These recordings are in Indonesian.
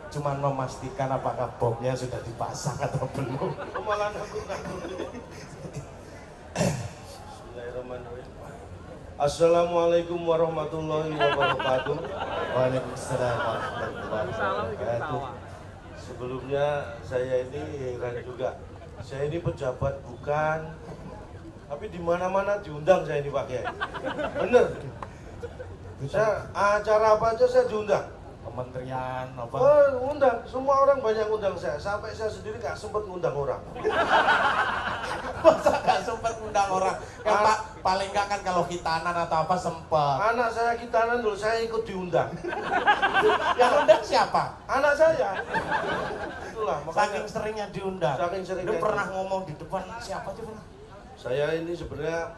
Cuman memastikan apakah bomnya sudah dipasang atau belum. Malah aku. Bismillahirrahmanirrahim. Assalamualaikum warahmatullahi wabarakatuh. Waalaikumsalam warahmatullahi wabarakatuh. Sebelumnya saya ini heran juga. Saya ini pejabat bukan, tapi di mana-mana diundang saya ini Pak Kiai. Bener. Saya acara apa aja saya diundang. Kementerian apa? Oh, undang. Semua orang banyak undang saya. Sampai saya sendiri nggak sempat ngundang orang. Masa nggak sempat undang orang? Kan Pak, paling nggak kan kalau hitanan atau apa sempat. Anak saya kitanan dulu, saya ikut diundang. Yang undang siapa? Anak saya. Itulah makanya. Saking seringnya diundang. Saking seringnya. Lu pernah ngomong di depan siapa aja pernah? Saya ini sebenarnya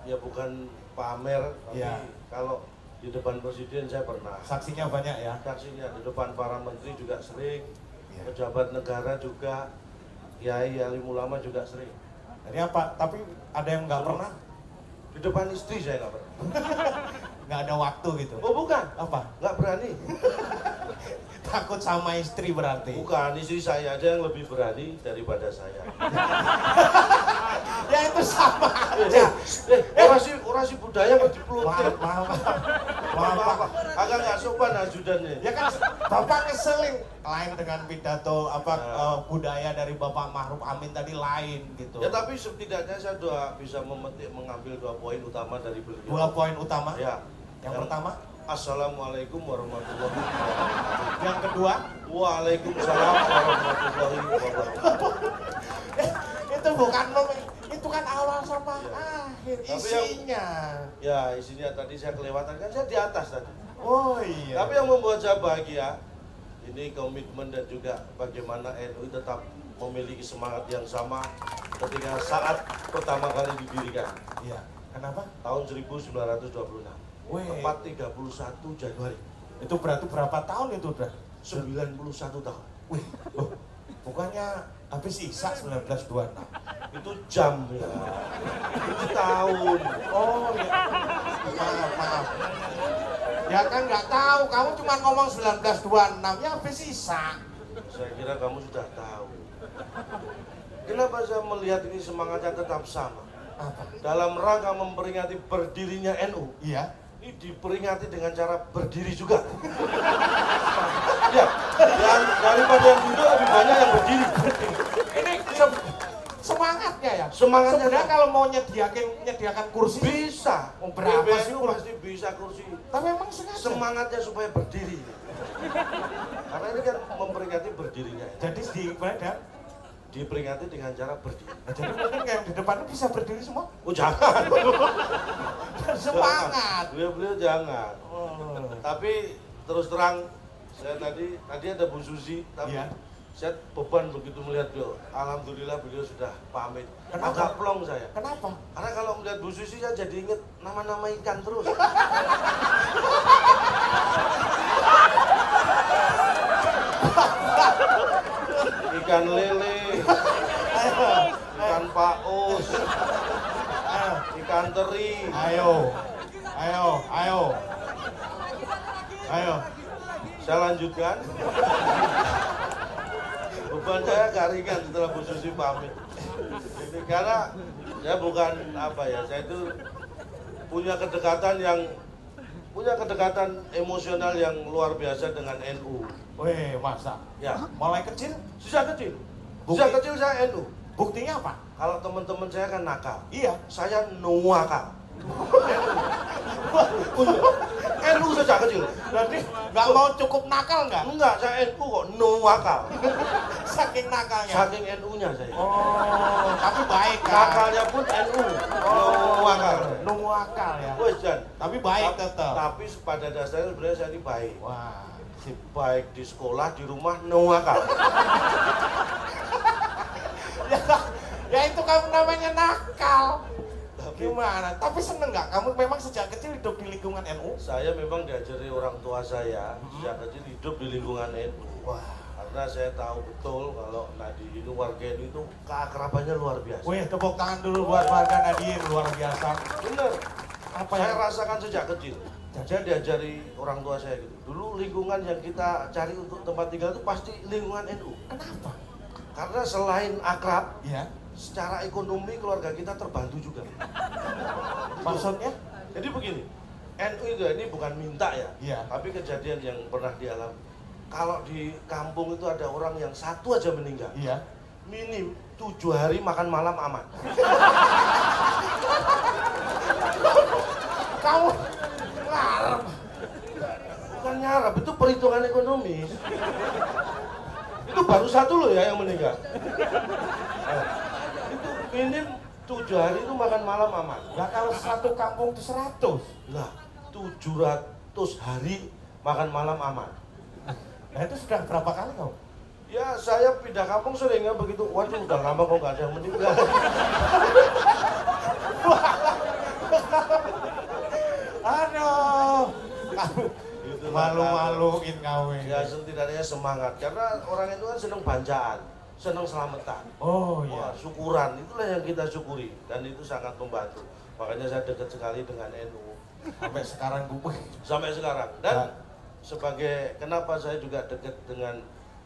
ya bukan pamer, tapi Ya. kalau di depan presiden saya pernah. Saksinya banyak ya. Saksinya di depan para menteri juga sering, Ya. pejabat negara juga, kiai, alim ulama juga sering. Jadi apa? Tapi ada yang nggak pernah? Di depan istri saya nggak pernah. Nggak ada waktu gitu. Oh bukan, Apa? nggak berani. Takut sama istri berarti. Bukan, istri saya aja yang lebih berani daripada saya. Ya itu sama aja. Orasi budaya kok dipeluntir. Maaf, Pak. Agak nggak sopan ajudannya. Ya kan Bapak ngeselin lain dengan pidato budaya dari Bapak Ma'ruf Amin tadi lain gitu. Ya tapi setidaknya saya bisa memetik mengambil 2 poin utama dari beliau. 2 poin utama. Ya. Yang pertama, Assalamualaikum warahmatullahi wabarakatuh. yang kedua, Waalaikumsalam warahmatullahi wabarakatuh. itu bukan itu kan awal sama Ya. akhir Tapi isinya. Ya isinya tadi saya kelewatan, kan saya di atas tadi. Oh iya. Tapi yang membuat saya bahagia, ini komitmen dan juga bagaimana NU tetap memiliki semangat yang sama ketika saat pertama kali didirikan. Iya. Kenapa? Tahun 1926. Weh. Tepat 31 Januari. Itu berarti berapa tahun itu udah? 91 tahun. Wih, oh, bukannya habis sisa 1926. Itu jam ya. Itu tahun. Oh iya. Maaf. Ya kan nggak tahu, kamu cuma ngomong 1926, ya habis sisa. Saya kira kamu sudah tahu. Kenapa saya melihat ini semangatnya tetap sama? Apa? Dalam rangka memperingati berdirinya NU. Iya. Ini diperingati dengan cara berdiri juga. Ya, dan daripada yang duduk lebih banyak yang berdiri. Ini semangatnya ya. Semangatnya Sebenarnya kalau mau nyediakan kursi bisa. berapa sih PBNU pasti bisa kursi. tapi emang sengaja. Semangatnya supaya berdiri. Karena ini kan memperingati berdirinya. Jadi Diperingati dengan cara berdiri. jadi mungkin kayak di depan bisa berdiri semua. Oh jangan. Semangat. Beliau jangan. Oh. Tapi terus terang saya tadi ada Bu Susi, tapi Iya. saya beban begitu melihat beliau. Alhamdulillah beliau sudah pamit. Kenapa? Agak plong saya. Kenapa? Karena kalau melihat Bu Susi saya jadi inget nama-nama ikan terus. Ikan lele, ikan paus, ikan teri. Ayo. Saya lanjutkan. Beban saya agak ringan setelah Bu Susi pamit. Ini karena saya bukan saya itu punya kedekatan emosional yang luar biasa dengan NU. Weh, masa? Ya, Mulai kecil? sejak kecil. Bukti? Sejak kecil saya NU. Buktinya apa? Kalau teman-teman saya kan nakal, Iya. saya nuakal. NU sejak kecil. Berarti nggak mau cukup nakal nggak? Enggak, saya NU kok nuakal. Saking nakalnya. Saking NU-nya saya. Oh, tapi baik kan? Nakalnya pun NU. Nuakal. Nunggu akal ya. Wes Jan. Tapi baik tetap. Tapi pada dasarnya sebenarnya saya ini baik. Wah, sip. Baik di sekolah, di rumah, nuakal. Ya itu kamu namanya nakal. Tapi Gimana? Tapi seneng nggak? Kamu memang sejak kecil hidup di lingkungan NU? saya memang diajari orang tua saya sejak kecil hidup di lingkungan NU. Wah, Karena Karena saya tahu betul kalau Nadiin itu warga NU itu keakrabannya luar biasa. Wih, tepuk tangan dulu buat warga Nadiin, luar biasa. Bener. Apa Saya yang rasakan sejak kecil. Saya diajari orang tua saya gitu. Dulu lingkungan yang kita cari untuk tempat tinggal itu pasti lingkungan NU. kenapa? Karena selain akrab, Ya, secara ekonomi keluarga kita terbantu juga. maksudnya? Jadi begini, NU itu ini bukan minta ya, Iya. tapi kejadian yang pernah dialami. Kalau di kampung itu ada orang yang satu aja meninggal, Iya. minim 7 hari makan malam aman. Kamu ngarep. Bukan nyarap, itu perhitungan ekonomis. Itu baru satu loh ya yang meninggal. Nah, itu minim 7 hari itu makan malam aman. Lah kalau satu kampung itu 100. Lah, 700 hari makan malam aman. Nah itu sudah berapa kali kau? Ya saya pindah kampung seringnya begitu. Waduh udah lama kok nggak ada yang meninggal. Aduh, kamu Itulah malu-maluin kau ini. Ya setidaknya semangat karena orang itu kan seneng bancaan, seneng selamatan. Oh Wah, iya. syukuran itulah yang kita syukuri dan itu sangat membantu. Makanya saya dekat sekali dengan NU Sampai sekarang gue. sampai sekarang. Ya. Dan sebagai kenapa saya juga dekat dengan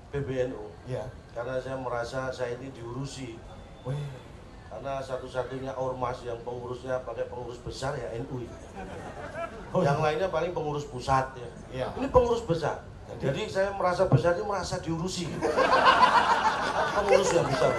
PBNU Iya. karena saya merasa saya ini diurusi. Wih. Karena satu-satunya ormas yang pengurusnya pakai pengurus besar ya NU. Oh, Yang lainnya paling pengurus pusat ya. Iya. Ini pengurus besar. Jadi saya merasa besar ini merasa diurusi. Pengurus yang besar.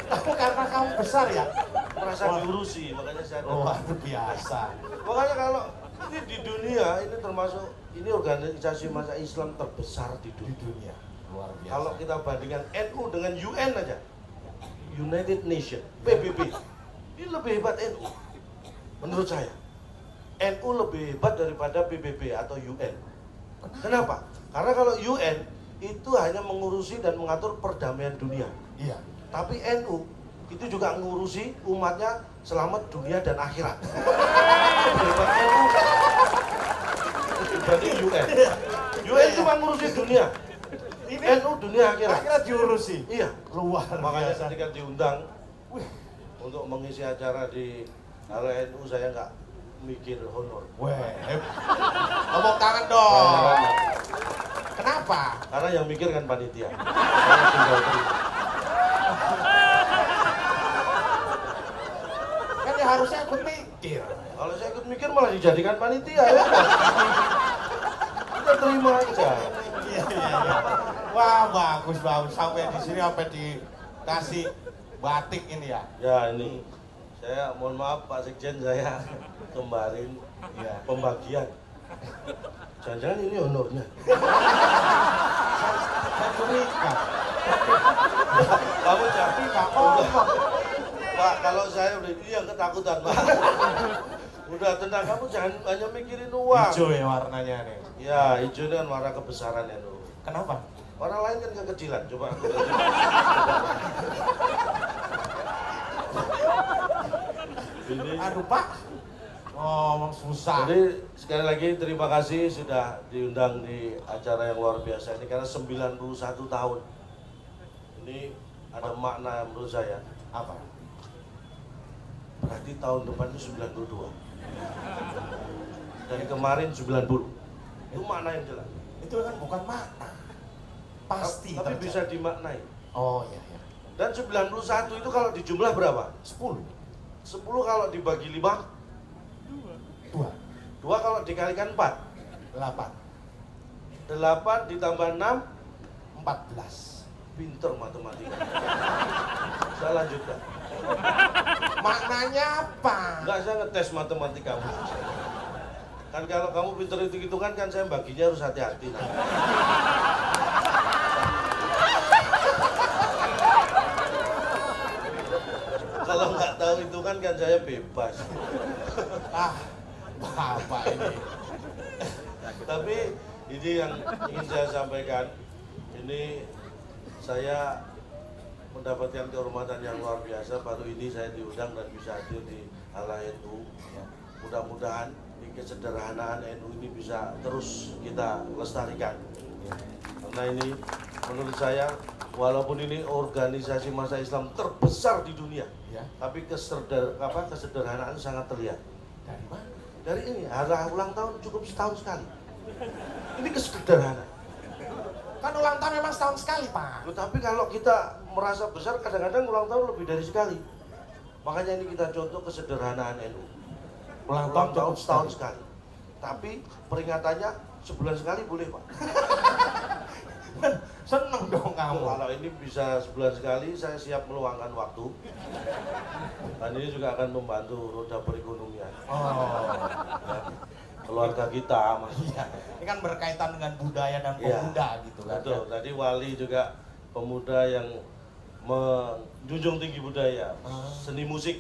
Kamu karena kamu besar ya? Merasa Wah. diurusi, makanya saya Luar biasa. Makanya kalau ini di dunia ini termasuk ini organisasi masa Islam terbesar di Di dunia. dunia. Luar biasa. Kalau kita bandingkan NU dengan UN aja, United Nation, PBB, ini lebih hebat NU. Menurut saya, NU lebih hebat daripada PBB atau UN. Kenapa? Karena kalau UN itu hanya mengurusi dan mengatur perdamaian dunia. Iya. Tapi NU itu juga mengurusi umatnya selamat dunia dan akhirat. Lebih hebat NU dibanding UN. UN cuma ngurusi dunia. Ini NU dunia akhirat. akhirnya diurusi. Iya. Luar Makanya biasa. ketika diundang Wih. untuk mengisi acara di area NU saya nggak mikir honor. Weh. Tepuk tangan dong. Kenapa? Karena yang mikir kan panitia. Saya tinggal terima. Kan dia harusnya ikut mikir. Kalau saya ikut mikir malah dijadikan panitia ya. Kita terima aja. Iya, iya, iya. Wah, bagus banget. Sampai di sini sampai dikasih batik ini ya. Ya ini saya mohon maaf Pak Sekjen saya kemarin Iya. pembagian. Jangan-jangan ini honornya. Saya curiga. Kamu jadi Nggak ngomong. Pak, kalau saya udah ini yang ketakutan Pak. Udah tenang, kamu jangan hanya mikirin uang. Hijau ya warnanya nih. Ya, hijau ini kan warna kebesaran ya dulu. Kenapa? Warna lain kan kekecilan, coba. Ini. Aduh Pak. Ngomong susah. Jadi sekali lagi terima kasih sudah diundang di acara yang luar biasa ini karena 91 tahun. Ini ada makna menurut saya. Apa? Berarti tahun depan itu 92. Dan kemarin 90. Itu makna yang jelas. Itu kan bukan makna. Pasti Tapi terjadi. bisa dimaknai. Oh iya iya. Dan 91 itu kalau dijumlah berapa? 10. 10 kalau dibagi 5, 2. 2 kalau dikalikan 4. 8. 8 ditambah 6, 14. pinter matematika. Saya lanjutkan. Maknanya apa? Enggak, saya ngetes matematika. Kan kalau kamu pinter hitung-hitungan kan saya baginya harus hati-hati. Nah. Kalau nggak tahu hitungan kan saya bebas. Ah, Bapak ini. Tapi ini yang ingin saya sampaikan. Ini saya mendapatkan kehormatan yang luar biasa. Baru ini saya diundang dan bisa hadir di ala NU. Mudah-mudahan di kesederhanaan NU ini bisa terus kita lestarikan. Karena ini menurut saya walaupun ini organisasi masa Islam terbesar di dunia, Ya. tapi kesederhanaan sangat terlihat. Dari mana? Dari ini, hari ulang tahun cukup setahun sekali. Ini kesederhanaan. Kan ulang tahun memang setahun sekali, Pak. Tapi kalau kita merasa besar, kadang-kadang ulang tahun lebih dari sekali. Makanya ini kita contoh kesederhanaan NU. Ulang Ulang tahun tahun setahun sekali. Tapi peringatannya sebulan sekali boleh, Pak. Seneng dong kamu. Kalau ini bisa sebulan sekali, saya siap meluangkan waktu. Dan ini juga akan membantu roda perekonomian. Oh. Ya. Keluarga kita, Mas. Iya. Ini kan berkaitan dengan budaya dan Iya. pemuda gitu kan. Betul. Tadi Wali juga pemuda yang menjunjung tinggi budaya, seni musik,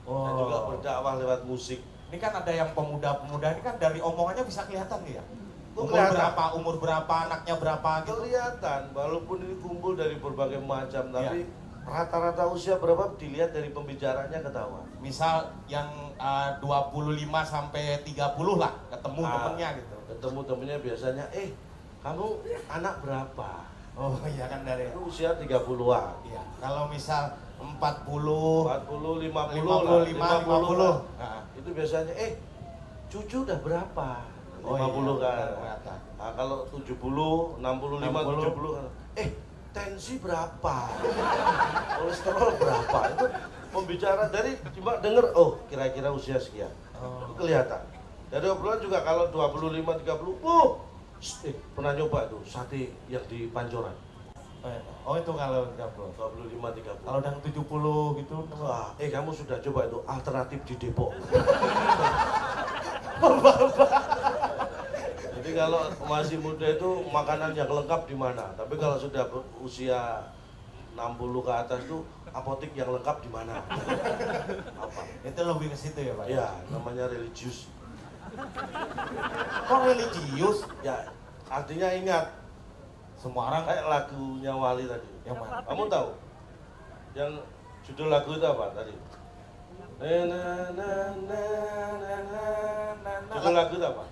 dan juga berdakwah lewat musik. Ini kan ada yang pemuda-pemuda ini kan dari omongannya bisa kelihatan nih ya. Oh, Umur berapa, anaknya berapa gitu. Kelihatan, walaupun ini kumpul dari berbagai macam, tapi rata-rata usia berapa dilihat dari pembicaranya ketahuan. Misal yang 25 sampai 30 lah ketemu temennya gitu. Ketemu temennya biasanya, kamu anak berapa? Oh iya kan dari Itu usia 30-an. iya. Kalau misal 40, 40, 50, 55, 50. Nah, itu biasanya, cucu udah berapa? 50 iya, kan. Nah, kalau 70, 65, 60. 70 kan. Tensi berapa? Kolesterol berapa? Itu pembicara dari cuma denger, kira-kira usia sekian. Itu kelihatan. Dari obrolan juga kalau 25, 30, pernah nyoba tuh sate yang di Pancoran. Oh itu kalau 30. 25, 30. Kalau yang 70 gitu. Wah, kamu sudah coba itu alternatif di Depok. Jadi kalau masih muda itu makanan yang lengkap di mana? Tapi kalau sudah usia 60 ke atas itu apotik yang lengkap di mana? Apa? Itu lebih ke situ ya, Pak? Ya, namanya religius. Kok religius? Ya, artinya ingat. Semua orang Kayak lagunya Wali tadi. yang mana? Kamu tahu? Yang judul lagu itu apa tadi? Judul lagu itu apa?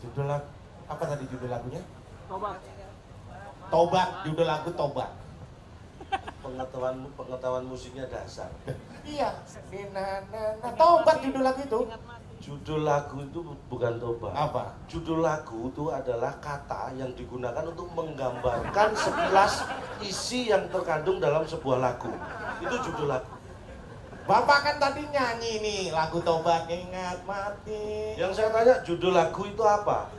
Judul lagu apa tadi judul lagunya? Tobat. Tobat, judul lagu Tobat. Pengetahuan musiknya dasar. Iya. Tobat judul lagu itu. Judul lagu itu bukan tobat. Apa? Judul lagu itu adalah kata yang digunakan untuk menggambarkan sekilas isi yang terkandung dalam sebuah lagu. Itu judul lagu. Bapak kan tadi nyanyi nih lagu Tobat, ingat mati. Yang saya tanya judul lagu itu apa?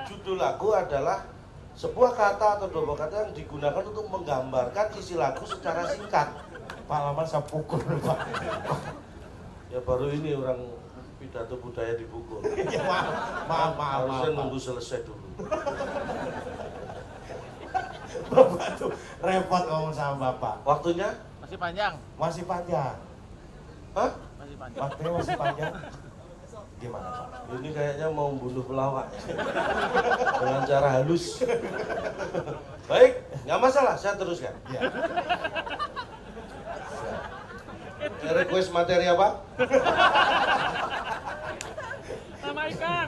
Judul lagu adalah sebuah kata atau dua kata yang digunakan untuk menggambarkan isi lagu secara singkat. Pak Laman saya pukul, Pak. Ya baru ini orang pidato budaya dipukul. Ya, maaf. Harusnya nunggu selesai dulu. Bapak tuh repot ngomong sama Bapak. Waktunya? Masih panjang. Masih panjang. Hah? Masih panjang. Waktunya masih panjang. Gimana, Pak? Ini kayaknya mau membunuh pelawak dengan cara halus. Baik, nggak masalah, saya teruskan. Iya. Request materi apa? Nama ikan.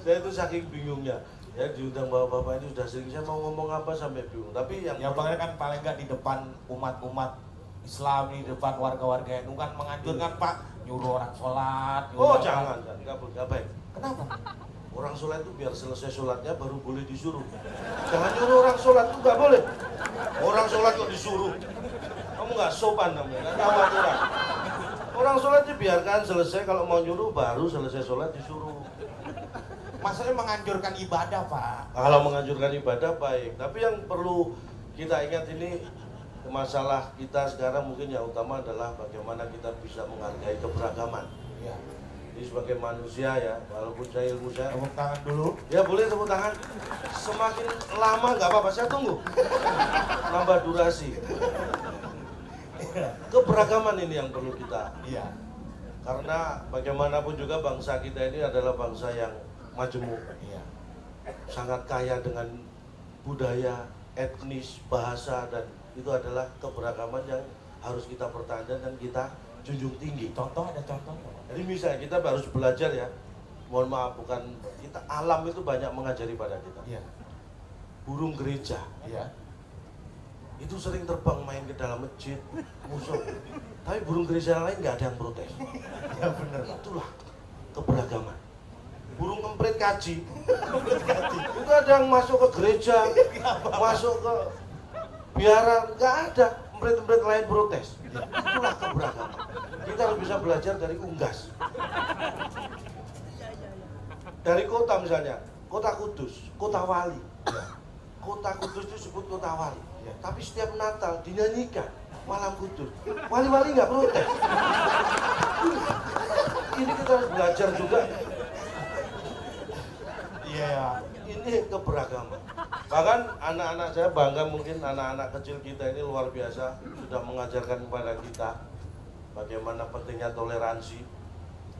Saya itu saking bingungnya. Ya diundang bapak-bapak ini sudah sering, saya mau ngomong apa sampai bingung. Tapi yang Ya Bang kan paling nggak di depan umat-umat Islam, di depan warga-warga NU kan menganjurkan Pak nyuruh orang sholat. oh jangan, nggak baik. Kenapa? Orang sholat itu biar selesai sholatnya baru boleh disuruh. Jangan nyuruh orang sholat itu nggak boleh. Orang sholat kok disuruh. Kamu nggak sopan namanya, nggak tahu aturan. Orang sholat itu biarkan selesai, kalau mau nyuruh baru selesai sholat disuruh. Maksudnya menganjurkan ibadah, Pak. Kalau menganjurkan ibadah baik, tapi yang perlu kita ingat ini masalah kita sekarang mungkin yang utama adalah bagaimana kita bisa menghargai keberagaman. Ya. Ini sebagai manusia ya, walaupun saya ilmu saya. Tepuk tangan dulu. Ya boleh tepuk tangan. Semakin lama nggak apa-apa, saya tunggu. Nambah durasi. Keberagaman ini yang perlu kita. Iya. Karena bagaimanapun juga bangsa kita ini adalah bangsa yang majemuk. Iya. Sangat kaya dengan budaya, etnis, bahasa, dan itu adalah keberagaman yang harus kita pertahankan dan kita junjung tinggi. Contoh ada contoh nggak, Pak? Jadi misalnya kita harus belajar ya, mohon maaf bukan kita, alam itu banyak mengajari pada kita. Iya. burung gereja. Iya. Itu sering terbang main ke dalam masjid, musuh. Tapi burung gereja lain nggak ada yang protes. Ya benar. Itulah keberagaman. Burung emprit kaji, itu ada yang masuk ke gereja, masuk ke biara, nggak ada. Emprit-emprit lain protes. Itulah keberagaman. Kita harus bisa belajar dari unggas. Dari kota misalnya, kota Kudus, kota wali. Kota Kudus itu disebut kota wali. Tapi setiap Natal dinyanyikan malam kudus. Wali-wali nggak protes. Ini kita harus belajar juga. Iya. Ini keberagaman. Bahkan anak-anak saya bangga, mungkin anak-anak kecil kita ini luar biasa sudah mengajarkan kepada kita bagaimana pentingnya toleransi.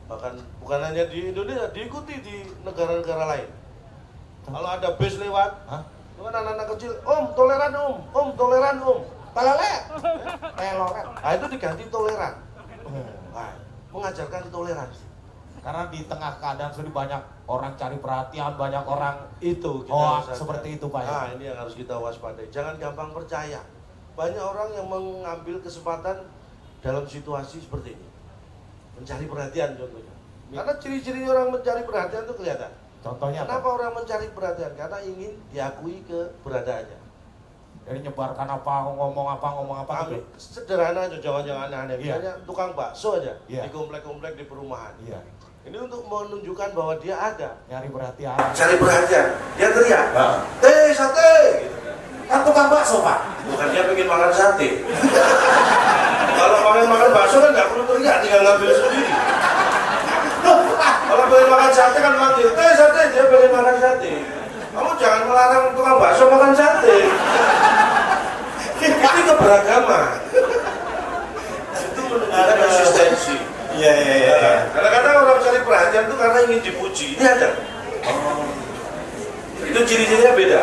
Bahkan bukan hanya di Indonesia, diikuti di negara-negara lain. Kalau ada bus lewat, itu kan anak-anak kecil, om toleran om toleran om. Telolet. Telolet. Nah itu diganti toleran. Nah, mengajarkan toleransi. Karena di tengah keadaan sudah banyak orang cari perhatian, banyak orang Itu kita hoax harus seperti itu Pak. Nah ini yang harus kita waspadai. Jangan gampang percaya. Banyak orang yang mengambil kesempatan dalam situasi seperti ini, mencari perhatian contohnya. Karena ciri-ciri orang mencari perhatian itu kelihatan. Contohnya Kenapa apa? orang mencari perhatian? Karena ingin diakui keberadaannya. Jadi nyebarkan apa, ngomong apa gitu. Sederhana aja, jangan aneh-aneh. Iya. Misalnya tukang bakso aja Iya. di komplek-komplek di perumahan. Iya. Ini untuk menunjukkan bahwa dia ada. Nyari perhatian. Cari perhatian. Dia teriak. Nah. Sate. Gitu. Kan tukang bakso Pak. Bukan dia pengen makan sate. Kalau pengen makan bakso kan nggak perlu teriak, tinggal ngambil sendiri. Kalau pengen makan sate kan manggil, sate, dia pengen makan sate. Kamu jangan melarang tukang bakso makan sate. Ini keberagaman. Itu menunjukkan konsistensi. Iya. Kadang-kadang orang cari perhatian itu karena ingin dipuji. Ini ada. Itu ciri-cirinya beda.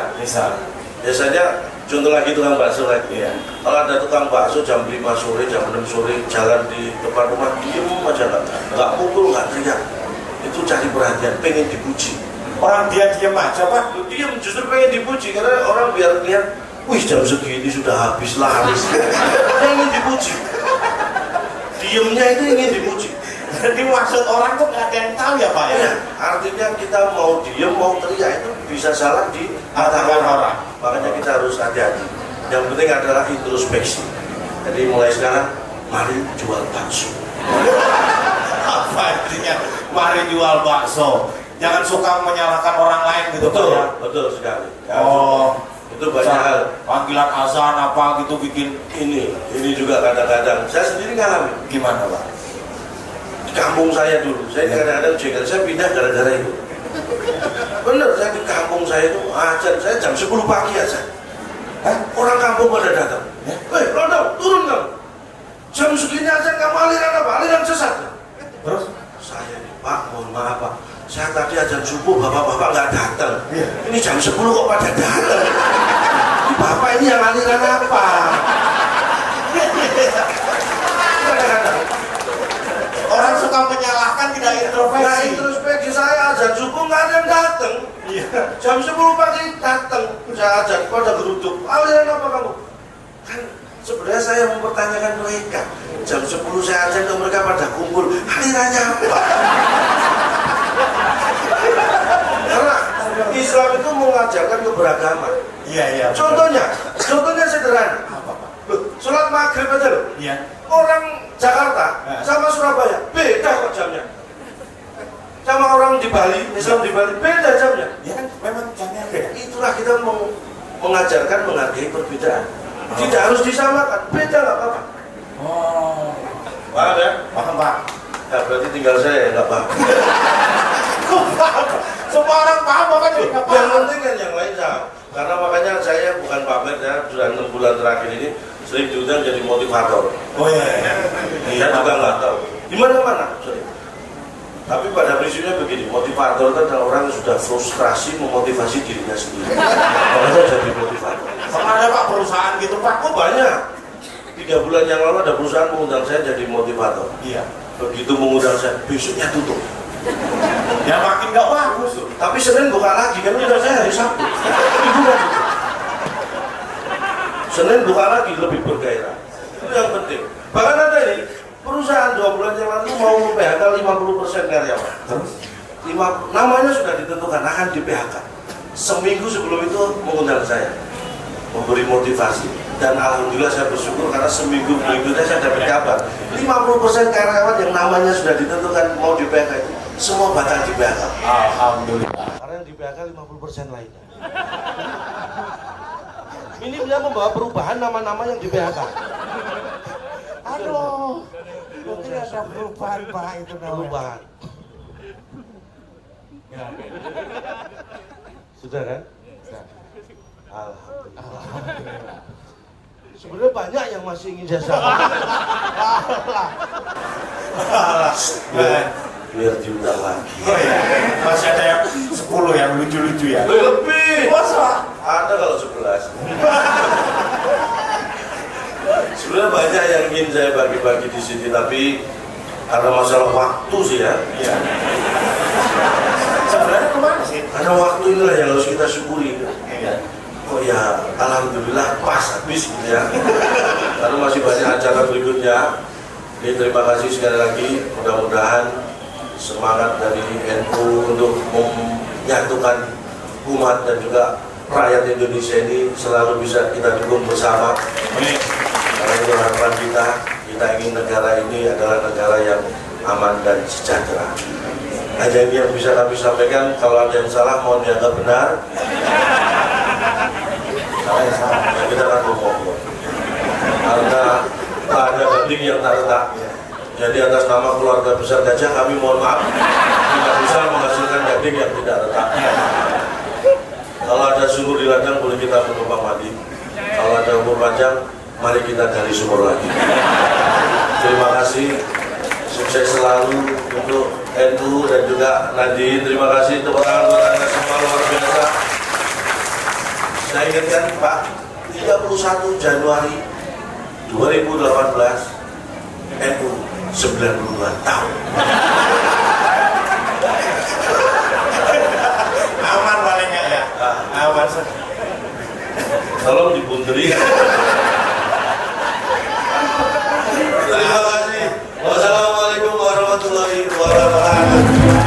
Biasanya contoh lagi tukang bakso lagi. Iya. Kalau ada tukang bakso jam 5 sore, jam 6 sore jalan di depan rumah, diem aja nggak pukul, nggak teriak. Itu cari perhatian, pengen dipuji. Orang dia diam aja Pak. Diem justru pengen dipuji karena orang biar lihat, wih jam segini sudah habis laris. Dia ingin dipuji. Diemnya itu ingin dipuji. Jadi maksud orang tuh nggak ada yang tahu ya Pak ya? Ya, artinya kita mau diem, mau teriak itu bisa salah di mata orang. Makanya kita harus hati-hati. Yang penting adalah introspeksi. Jadi mulai sekarang, mari jual bakso. Apa artinya? Mari jual bakso. Jangan suka menyalahkan orang lain gitu Pak ya? Betul sekali. Oh, Itu banyak hal. panggilan azan apa gitu bikin Ini juga kadang-kadang. Saya sendiri ngalamin. gimana Pak? Di kampung saya dulu, saya kadang-kadang jengkel, saya pindah gara-gara itu. Bener, saya di kampung saya itu ajan, saya jam 10 pagi aja. Orang kampung pada datang. Hei, Rondo, turun kamu. Jam segini aja kamu aliran apa? Aliran sesat. Terus? Saya ini, Pak, mohon maaf Pak. Saya tadi ajan subuh, bapak-bapak nggak datang. Ini jam 10 kok pada datang. Ini bapak ini yang aliran apa? Kadang-kadang. Orang suka menyalahkan tidak Nah, introspeksi. introspeksi saya ajan subuh nggak ada yang datang. Iya. Jam 10 pagi datang, saya ajan pada geruduk. Aliran apa kamu? Kan sebenarnya saya mempertanyakan mereka. Jam 10 saya ajan ke mereka pada kumpul. Alirannya apa? Karena Islam itu mengajarkan keberagaman. Iya. Contohnya sederhana. Apa Pak? Loh, sholat maghrib aja loh. Iya. Orang Jakarta sama Surabaya beda kok jamnya. Sama orang di Bali, Islam di Bali beda jamnya. Ya kan memang jamnya beda. Itulah kita mengajarkan menghargai perbedaan. Tidak harus disamakan, beda nggak apa-apa. Oh. Paham ya? Paham Pak. Ya berarti tinggal saya yang nggak paham. Semua orang paham Bapak jadi nggak Yang paham. penting kan yang lain sama. Karena makanya saya bukan pamer, ya sudah 6 bulan terakhir ini sering diundang jadi motivator. Oh iya. Saya juga nggak tahu. Di mana-mana, sorry. Tapi pada prinsipnya begini, motivator itu adalah orang yang sudah frustrasi memotivasi dirinya sendiri. Makanya jadi motivator. Pernah ada Pak perusahaan gitu Pak? Oh banyak. 3 bulan yang lalu ada perusahaan mengundang saya jadi motivator. Iya. Begitu mengundang saya, besoknya tutup. Ya makin nggak bagus. Tapi Senin buka lagi, kan udah saya hari Sabtu. Ibu kan tutup. Senin buka lagi lebih bergairah. Itu yang penting. Bahkan ada ini perusahaan 2 bulan yang lalu mau PHK 50% karyawan. Namanya sudah ditentukan akan di PHK. Seminggu sebelum itu mengundang saya, memberi motivasi, dan alhamdulillah saya bersyukur karena seminggu berikutnya saya dapat kabar 50% karyawan yang namanya sudah ditentukan mau di PHK itu semua batal di PHK. Alhamdulillah. Karena yang di PHK 50% lainnya. Ini dia membawa perubahan nama-nama yang di PHK. Aduh, mungkin ada perubahan Pak itu namanya. Perubahan. Ya. Sudah kan? Sudah. Alhamdulillah. Sebenarnya banyak yang masih ingin saya sampaikan. Biar diundang lagi. Oh ya, masih ada yang 10 yang lucu-lucu ya. Lebih. Masa? Ada kalau 11. Sebenarnya banyak yang ingin saya bagi-bagi di sini, tapi karena masalah waktu sih ya. Iya. Sebenarnya kemana sih? Karena waktu inilah yang harus kita syukuri. Iya. Oh ya, alhamdulillah pas habis gitu ya. Karena masih banyak acara berikutnya. Jadi terima kasih sekali lagi. Mudah-mudahan semangat dari NU untuk menyatukan umat dan juga rakyat Indonesia ini selalu bisa kita dukung bersama. Karena itu harapan kita. Kita ingin negara ini adalah negara yang aman dan sejahtera. Hanya ini yang bisa kami sampaikan. Kalau ada yang salah mohon dianggap benar. Ya, kita akan ngomong karena tak ada gading yang tak retak. Jadi atas nama keluarga besar Gajah kami mohon maaf tidak bisa menghasilkan gading yang tidak retak. Kalau ada sumur di ladang boleh kita menumpang mandi. Kalau ada umur panjang mari kita gali sumur lagi. Terima kasih, sukses selalu untuk NU dan juga Nadine. Terima kasih, tepuk tangan buat Anda semua, luar biasa. Saya ingatkan Pak, 31 Januari 2018 NU 92 tahun. Aman paling nggak ya? Aman. Tolong dibunderi. Terima kasih. Wassalamualaikum warahmatullahi wabarakatuh.